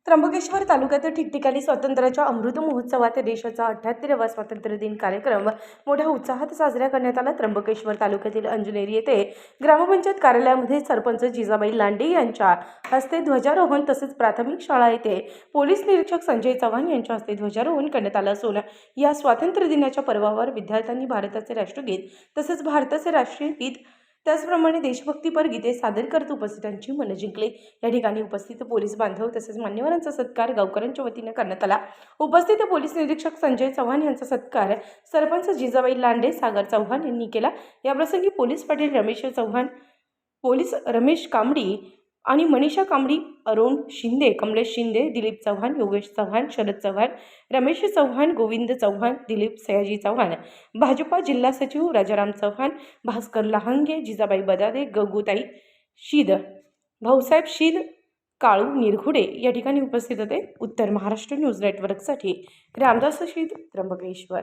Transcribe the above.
त्र्यंबकेश्वर तालुक्यात ठिकठिकाणी स्वातंत्र्याच्या अमृत महोत्सवात देशाचा 78वा स्वातंत्र्य दिन कार्यक्रम मोठ्या उत्साहात साजरा करण्यात आला। त्र्यंबकेश्वर तालुक्यातील अंजनेरी येथे ग्रामपंचायत कार्यालयामध्ये सरपंच जिजाबाई लांडे यांच्या हस्ते ध्वजारोहण तसेच प्राथमिक शाळा येथे पोलीस निरीक्षक संजय चव्हाण यांच्या हस्ते ध्वजारोहण करण्यात आलं असून या स्वातंत्र्य दिनाच्या पर्वावर विद्यार्थ्यांनी भारताचे राष्ट्रगीत तसेच भारताचे राष्ट्रीय गीत त्याचप्रमाणे देशभक्तीपर गीते सादर करत उपस्थितांची मन जिंकली। या ठिकाणी उपस्थित पोलीस बांधव तसेच मान्यवरांचा सत्कार गावकऱ्यांच्या वतीने करण्यात आला। उपस्थित पोलीस निरीक्षक संजय चव्हाण यांचा सत्कार सरपंच जिजाबाई लांडे सागर चव्हाण यांनी केला। याप्रसंगी पोलीस पाटील रमेश चव्हाण, पोलीस रमेश कांबडी आणि मनीषा कांबडी, अरुण शिंदे, कमलेश शिंदे, दिलीप चव्हाण, योगेश चव्हाण, शरद चव्हाण, रमेश चव्हाण, गोविंद चव्हाण, दिलीप सयाजी चव्हाण, भाजपा जिल्हा सचिव राजाराम चव्हाण, भास्कर लहांगे, जिजाबाई बदादे, गगुताई शीद, भाऊसाहेब शीद, काळू निरखुडे या ठिकाणी उपस्थित होते। उत्तर महाराष्ट्र न्यूज नेटवर्कसाठी रामदास शीद, त्र्यंबकेश्वर।